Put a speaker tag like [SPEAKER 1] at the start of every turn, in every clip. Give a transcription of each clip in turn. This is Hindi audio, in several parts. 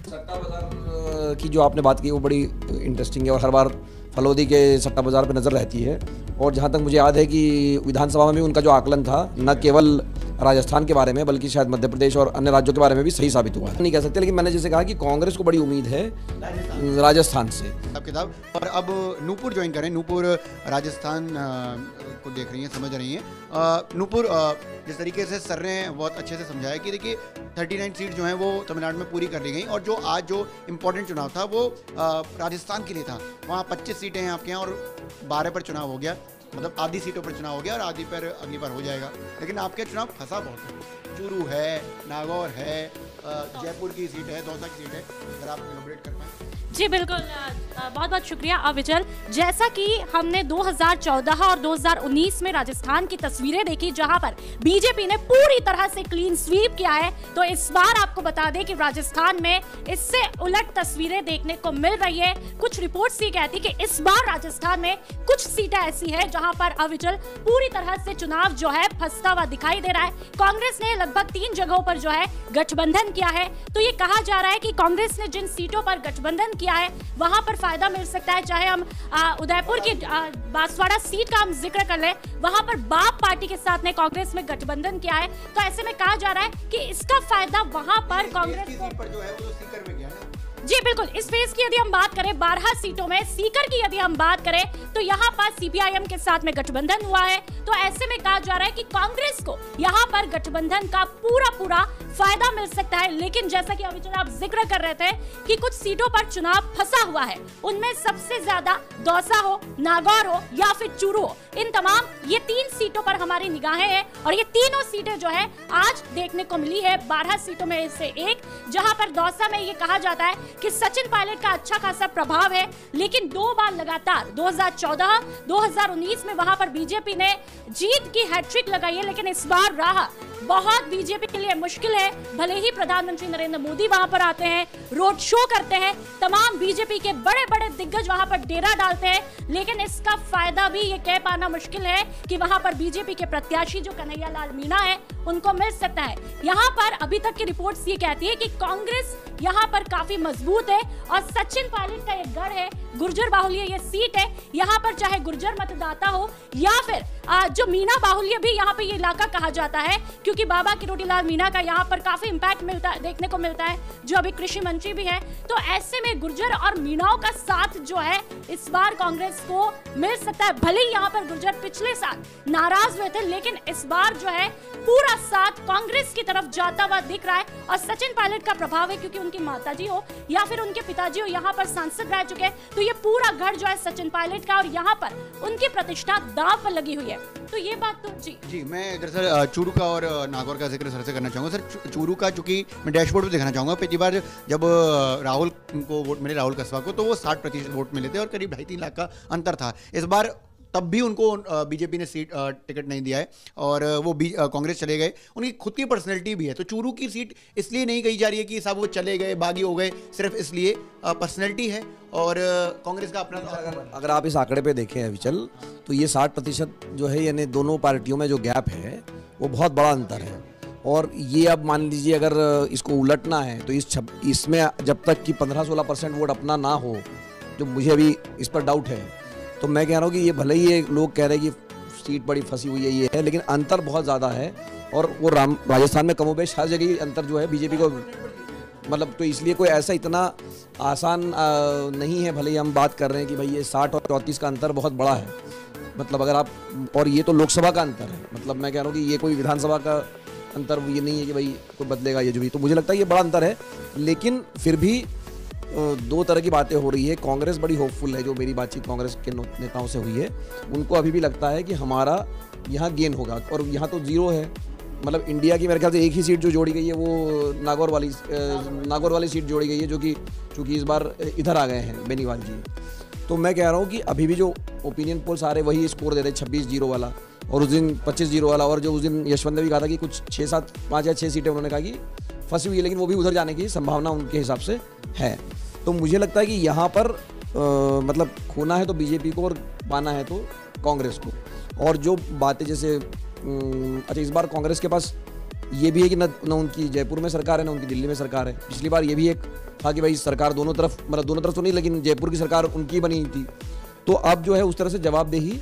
[SPEAKER 1] सट्टा बाजार की जो आपने बात की वो बड़ी इंटरेस्टिंग है और हर बार फलोदी के सट्टा बाजार पे नज़र रहती है। और जहाँ तक मुझे याद है कि विधानसभा में भी उनका जो आकलन था न केवल राजस्थान के बारे में बल्कि शायद मध्य प्रदेश और अन्य राज्यों के बारे में भी सही साबित हुआ है। नहीं कह सकते, लेकिन मैंने जैसे कहा कि कांग्रेस को बड़ी उम्मीद है राजस्थान से
[SPEAKER 2] किताब। और अब नूपुर ज्वाइन करें। नूपुर राजस्थान को देख रही हैं, समझ रही हैं। नूपुर, जिस तरीके से सर ने बहुत अच्छे से समझाया कि देखिए 39 सीट जो हैं वो तमिलनाडु में पूरी कर ली गई और जो आज जो इम्पोर्टेंट चुनाव था वो राजस्थान के लिए था। वहाँ 25 सीटें हैं आपके यहाँ और 12 पर चुनाव हो गया, मतलब आधी सीटों पर चुनाव हो गया और आधी पर अगली बार हो जाएगा। लेकिन आपके चुनाव फंसा बहुत है। चूरू है, नागौर है, जयपुर की सीट है, दौसा की सीट है। अगर आप एलाबोरेट कर पाएँ।
[SPEAKER 3] जी बिल्कुल, बहुत बहुत शुक्रिया अविचल। जैसा कि हमने 2014 और 2019 में राजस्थान की तस्वीरें देखी जहां पर बीजेपी ने पूरी तरह से क्लीन स्वीप किया है, तो इस बार आपको बता दें कि राजस्थान में इससे उलट तस्वीरें देखने को मिल रही है। कुछ रिपोर्ट्स ये कहती कि इस बार राजस्थान में कुछ सीटें ऐसी है जहां पर अविचल पूरी तरह से चुनाव जो है फंसता हुआ दिखाई दे रहा है। कांग्रेस ने लगभग 3 जगहों पर जो है गठबंधन किया है, तो ये कहा जा रहा है कि कांग्रेस ने जिन सीटों पर गठबंधन किया है वहां पर फायदा मिल सकता है। चाहे हम उदयपुर की बांसवाड़ा सीट का हम जिक्र कर लें, वहां पर बाप पार्टी के साथ ने कांग्रेस में गठबंधन किया है, तो ऐसे में कहा जा रहा है कि इसका फायदा वहां पर कांग्रेस को
[SPEAKER 2] जो है वो सीकर में गया ना।
[SPEAKER 3] जी बिल्कुल। इस फेज की यदि हम बात करें 12 सीटों में, सीकर की यदि हम बात करें तो यहाँ पर सीपीआईएम के साथ में गठबंधन हुआ है, तो ऐसे में कहा जा रहा है कि कांग्रेस को यहाँ पर गठबंधन का पूरा फायदा मिल सकता है। लेकिन जैसा कि अभी आप जिक्र कर रहे थे कि कुछ सीटों पर चुनाव फंसा हुआ है, उनमें सबसे ज्यादा दौसा हो, नागौर हो या फिर चूरू हो, इन तमाम ये 3 सीटों पर हमारी निगाहें हैं और ये तीनों सीटें जो है आज देखने को मिली है 12 सीटों में से एक, जहां पर दौसा में ये कहा जाता है कि सचिन पायलट का अच्छा खासा प्रभाव है। लेकिन 2 बार लगातार 2014, 2019 में वहां पर बीजेपी ने जीत की हैट्रिक लगाई है, लेकिन इस बार राह बहुत बीजेपी के लिए मुश्किल है। भले ही प्रधानमंत्री नरेंद्र मोदी वहां पर आते हैं, रोड शो करते हैं, तमाम बीजेपी के बड़े बड़े दिग्गज वहां पर डेरा डालते हैं, लेकिन इसका फायदा भी ये कह पाना मुश्किल है कि वहां पर बीजेपी के प्रत्याशी जो कन्हैया लाल मीणा है उनको मिल सकता है। यहाँ पर अभी तक की रिपोर्ट्स ये कहती है कि कांग्रेस यहाँ पर काफी मजबूत है और सचिन पायलट का ये गढ़ है, गुर्जर बाहुल्य ये सीट है, यहाँ पर चाहे गुर्जर मतदाता हो या फिर जो मीणा बाहुल्य भी यहाँ पे ये इलाका कहा जाता है, क्योंकि बाबा किरोड़ीलाल मीणा का यहाँ पर काफी इम्पैक्ट मिलता है, देखने को मिलता है, जो अभी कृषि मंत्री भी है। तो ऐसे में गुर्जर और मीणाओं का साथ जो है इस बार कांग्रेस को मिल सकता है। भले ही यहाँ पर गुर्जर पिछले साल नाराज हुए थे, लेकिन इस बार जो है पूरा साथ कांग्रेस की तरफ जाता हुआ दिख रहा है और सचिन पायलट का प्रभाव है, क्योंकि उनकी माताजी हो या फिर उनके पिताजी हो यहाँ पर सांसद रह चुके हैं, तो ये पूरा घर जो है सचिन पायलट का और यहाँ पर उनकी प्रतिष्ठा दांव पर लगी हुई है। तो ये बात तो जी
[SPEAKER 2] मैं दरअसल चूरू का और नागौर का जिक्र सर से करना चाहूँगा। सर चूरू का चूंकि मैं डैशबोर्ड पे देखना चाहूँगा, पिछली बार जब राहुल को वोट मिले, राहुल कस्बा को, तो वो 60% वोट मिले थे और करीब 2.5-3 लाख का अंतर था। इस बार तब भी उनको बीजेपी ने सीट टिकट नहीं दिया है और वो कांग्रेस चले गए। उनकी खुद की पर्सनैलिटी भी है, तो चूरू की सीट इसलिए नहीं कही जा रही है कि सब वो चले गए, बागी हो गए, सिर्फ इसलिए पर्सनैलिटी है और कांग्रेस का अपना।
[SPEAKER 1] अगर आप इस आंकड़े पे देखें अविचल, तो ये 60% जो है, यानी दोनों पार्टियों में जो गैप है वो बहुत बड़ा अंतर है। और ये अब मान लीजिए अगर इसको उलटना है तो इसमें जब तक कि 15-16% वोट अपना ना हो, जो मुझे अभी इस पर डाउट है, तो मैं कह रहा हूँ कि ये भले ही लोग कह रहे हैं कि सीट बड़ी फंसी हुई है, ये है, लेकिन अंतर बहुत ज़्यादा है। और वो राजस्थान में कमोबेश हर जगह अंतर जो है बीजेपी को, मतलब, तो इसलिए कोई ऐसा इतना आसान नहीं है। भले ही हम बात कर रहे हैं कि भाई ये 60 और 34 का अंतर बहुत बड़ा है, मतलब अगर आप, और ये तो लोकसभा का अंतर है, मतलब मैं कह रहा हूँ कि ये कोई विधानसभा का अंतर ये नहीं है कि भाई कोई बदलेगा ये जो भी, तो मुझे लगता है ये बड़ा अंतर है। लेकिन फिर भी 2 तरह की बातें हो रही है। कांग्रेस बड़ी होपफुल है, जो मेरी बातचीत कांग्रेस के नेताओं से हुई है, उनको अभी भी लगता है कि हमारा यहाँ गेन होगा। और यहाँ तो 0 है, मतलब इंडिया की मेरे ख्याल से एक ही सीट जो जोड़ी गई है वो नागौर वाली सीट जोड़ी गई है, जो कि चूँकि इस बार इधर आ गए हैं बेनीवाल जी। तो मैं कह रहा हूँ कि अभी भी जो ओपिनियन पोल सारे वही स्कोर दे रहे 26-0 वाला, और उस दिन 25-0 वाला, और जो उस दिन यशवंत ने भी कहा था कि कुछ 5 या 6 सीटें उन्होंने कहा कि फंसी हुई है, लेकिन वो भी उधर जाने की संभावना उनके हिसाब से है। तो मुझे लगता है कि यहाँ पर मतलब खोना है तो बीजेपी को और पाना है तो कांग्रेस को। और जो बातें जैसे अच्छा, इस बार कांग्रेस के पास ये भी है कि न उनकी जयपुर में सरकार है, न उनकी दिल्ली में सरकार है। पिछली बार ये भी एक था कि भाई सरकार दोनों तरफ, मतलब दोनों तरफ तो नहीं लेकिन जयपुर की सरकार उनकी बनी थी, तो अब जो है उस तरह से जवाबदेही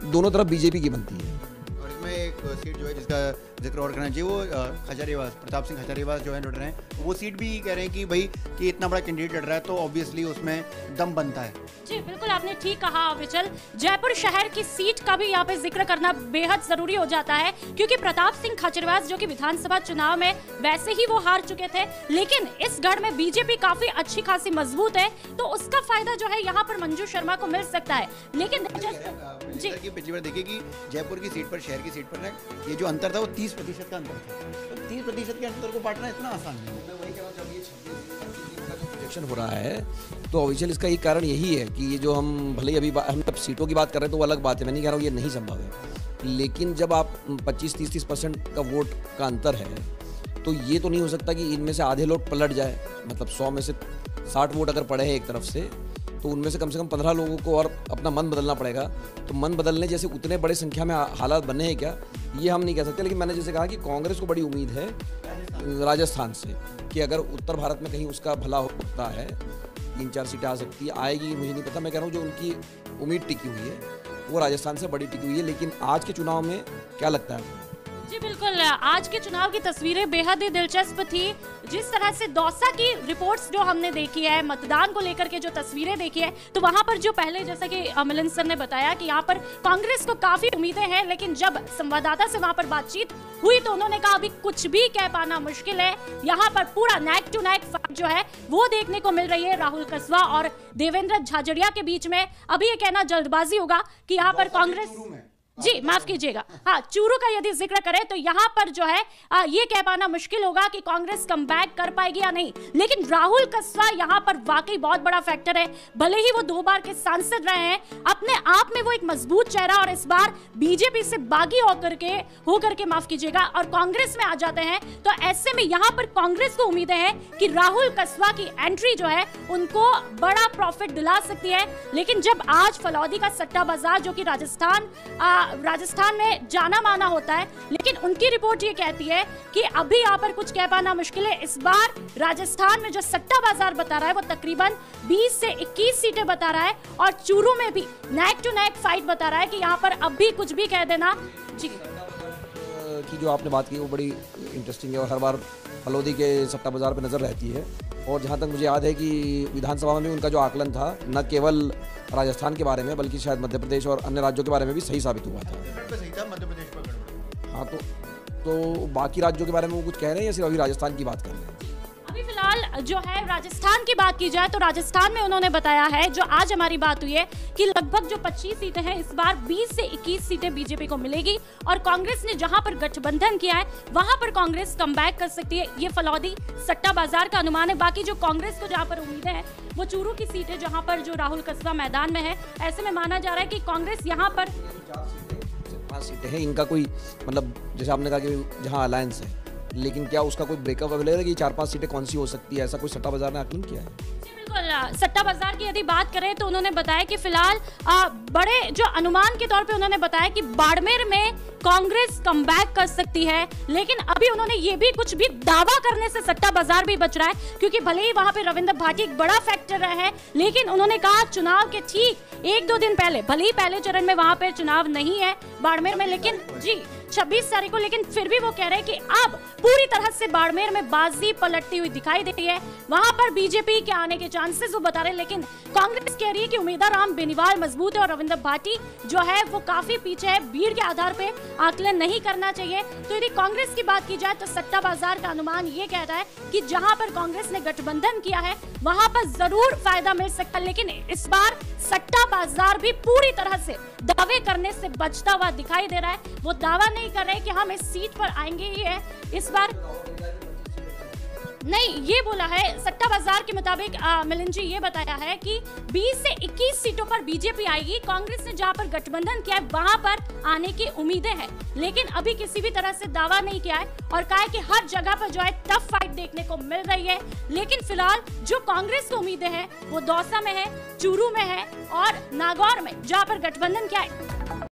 [SPEAKER 1] दोनों तरफ बीजेपी की बनती है।
[SPEAKER 2] और इसमें एक सीट जो है जिसका जिक्र और करना चाहिए वो खजारीवास, प्रताप सिंह खजारीवास जो है लड़ रहे हैं, वो सीट भी कह रहे हैं कि भाई कि इतना बड़ा कैंडिडेट लड़ रहा है तो ऑब्वियसली उसमें दम बनता है।
[SPEAKER 3] जी बिल्कुल, आपने ठीक कहा विचल। जयपुर शहर की सीट का भी यहाँ पे जिक्र करना बेहद जरूरी हो जाता है, क्योंकि प्रताप सिंह खजरवास जो कि विधानसभा चुनाव में वैसे ही वो हार चुके थे, लेकिन इस गढ़ में बीजेपी काफी अच्छी खासी मजबूत है, तो उसका फायदा जो है यहाँ पर मंजू शर्मा को मिल सकता है। लेकिन
[SPEAKER 2] जी पिछली बार देखिए कि जयपुर की सीट पर, शहर की सीट पर ना, ये जो अंतर था वो 30% का अंतर था, तो 30% के अंतर को बांटना इतना आसान नहीं है।
[SPEAKER 1] मैं वही कह रहा हूं, जब ये 26 का जो प्रोजेक्शन हो रहा है तो ऑफिशियल इसका एक कारण यही है कि ये जो हम भले ही अभी हम जब सीटों की बात कर रहे हैं तो वो अलग बात है, मैं नहीं कह रहा हूँ ये नहीं संभव है, लेकिन जब आप 25-30% का वोट का अंतर है तो ये तो नहीं हो सकता कि इनमें से आधे लोग पलट जाए, मतलब 100 में से 60 वोट अगर पड़े हैं एक तरफ से तो उनमें से कम 15 लोगों को और अपना मन बदलना पड़ेगा, तो मन बदलने जैसे उतने बड़े संख्या में हालात बने हैं क्या, ये हम नहीं कह सकते। लेकिन मैंने जैसे कहा कि कांग्रेस को बड़ी उम्मीद है राजस्थान से कि अगर उत्तर भारत में कहीं उसका भला होता है, 3-4 सीटें आ सकती है, आएगी मुझे नहीं पता, मैं कह रहा हूँ जो उनकी उम्मीद टिकी हुई है वो राजस्थान से बड़ी टिकी हुई है। लेकिन आज के चुनाव में क्या लगता है आपको?
[SPEAKER 3] जी बिल्कुल, आज के चुनाव की तस्वीरें बेहद ही दिलचस्प थी। जिस तरह से दौसा की रिपोर्ट्स जो हमने देखी है, मतदान को लेकर के जो तस्वीरें देखी है, तो वहां पर जो पहले जैसा कि मिलन सर ने बताया कि यहाँ पर कांग्रेस को काफी उम्मीदें हैं, लेकिन जब संवाददाता से वहां पर बातचीत हुई तो उन्होंने कहा अभी कुछ भी कह पाना मुश्किल है। यहाँ पर पूरा नेक टू नेक फाइट जो है वो देखने को मिल रही है राहुल कसवा और देवेंद्र झाझड़िया के बीच में। अभी ये कहना जल्दबाजी होगा कि यहाँ पर कांग्रेस, जी माफ कीजिएगा, हाँ चूरू का यदि जिक्र करें तो यहाँ पर जो है ये कह पाना मुश्किल होगा कि कांग्रेस कमबैक कर पाएगी या नहीं, लेकिन राहुल कसवा यहाँ पर वाकई बहुत बड़ा फैक्टर है। भले ही वो 2 बार के सांसद रहे हैं, अपने आप में वो एक मजबूत चेहरा, और इस बार बीजेपी से बागी होकर के माफ कीजिएगा और कांग्रेस में आ जाते हैं, तो ऐसे में यहाँ पर कांग्रेस को उम्मीदें हैं कि राहुल कसवा की एंट्री जो है उनको बड़ा प्रॉफिट दिला सकती है। लेकिन जब आज फलौदी का सट्टा बाजार जो कि राजस्थान में जाना माना होता है, लेकिन उनकी रिपोर्ट ये कहती है कि अभी यहाँ पर कुछ कह पाना मुश्किल है। इस बार राजस्थान में जो सट्टा बाजार बता रहा है वो तकरीबन 20 से 21 सीटें बता रहा है, और चूरू में भी नेक टू नेक फाइट बता रहा है कि यहाँ पर अभी कुछ भी कह देना। जी
[SPEAKER 1] की जो आपने बात की वो बड़ी इंटरेस्टिंग है और हर बार फलौदी के सट्टा बाजार पे नज़र रहती है। और जहाँ तक मुझे याद है कि विधानसभा में भी उनका जो आकलन था न केवल राजस्थान के बारे में बल्कि शायद मध्य प्रदेश और अन्य राज्यों के बारे में भी सही साबित हुआ था।
[SPEAKER 2] मध्य प्रदेश पर
[SPEAKER 1] हाँ, तो बाकी राज्यों के बारे में वो कुछ कह रहे हैं या सिर्फ अभी राजस्थान की बात कर रहे हैं?
[SPEAKER 3] अभी फिलहाल जो है राजस्थान की बात की जाए तो राजस्थान में उन्होंने बताया है, जो आज हमारी बात हुई है, कि लगभग जो 25 सीटें हैं इस बार 20 से 21 सीटें बीजेपी को मिलेगी, और कांग्रेस ने जहां पर गठबंधन किया है वहां पर कांग्रेस कमबैक कर सकती है। ये फलौदी सट्टा बाजार का अनुमान है। बाकी जो कांग्रेस को जहां पर उम्मीदें हैं वो चूरू की सीट है जहां पर जो राहुल कसवा मैदान में है। ऐसे में माना जा रहा है कि कांग्रेस यहाँ पर
[SPEAKER 1] 5 सीटें हैं, इनका कोई मतलब जैसे आपने कहा कि जहाँ अलायंस है, लेकिन क्या उसका कोई ब्रेकअप अवेलेबल है कि 4-5 सीटें कौन सी हो सकती है, ऐसा कोई सट्टा बाजार ने आकलन किया है?
[SPEAKER 3] बिल्कुल, सट्टा बाजार की यदि बात करें तो उन्होंने बताया कि फिलहाल बड़े जो अनुमान के तौर पे उन्होंने बताया कि बाड़मेर में कांग्रेस कमबैक कर सकती है, लेकिन अभी उन्होंने ये भी कुछ भी दावा करने से सट्टा बाजार भी बच रहा है, क्योंकि भले ही वहां पे रविंद्र भाटी एक बड़ा फैक्टर रहे हैं, लेकिन उन्होंने कहा चुनाव के ठीक 1-2 दिन पहले, भले ही पहले चरण में वहां पे चुनाव नहीं है बाड़मेर में, लेकिन जी 26 तारीख को, लेकिन फिर भी वो कह रहे हैं कि अब पूरी तरह से बाड़मेर में बाजी पलटती हुई दिखाई देती है। वहां पर बीजेपी के आने के चांसेस वो बता रहे हैं, लेकिन कांग्रेस कह रही है कि उम्मीदवार राम बेनीवाल मजबूत है और रविंद्र भाटी जो है वो काफी पीछे है, भीड़ के आधार पे आकलन नहीं करना चाहिए। तो यदि कांग्रेस की बात की जाए तो सट्टा बाजार का अनुमान ये कहता है कि जहां पर कांग्रेस ने गठबंधन किया है वहां पर जरूर फायदा मिल सकता है, लेकिन इस बार सट्टा बाजार भी पूरी तरह से दावे करने से बचता हुआ दिखाई दे रहा है। वो दावा नहीं कर रहे कि हम इस सीट पर आएंगे ही है इस बार, नहीं, ये बोला है सट्टा बाजार के मुताबिक मिलन जी ये बताया है कि 20 से 21 सीटों पर बीजेपी आएगी। कांग्रेस ने जहां पर गठबंधन किया है वहां पर आने की उम्मीदें हैं, लेकिन अभी किसी भी तरह से दावा नहीं किया है और कहा है कि हर जगह पर जो है टफ फाइट देखने को मिल रही है। लेकिन फिलहाल जो कांग्रेस को उम्मीदें हैं वो दौसा में है, चूरू में है और नागौर में जहां पर गठबंधन किया है।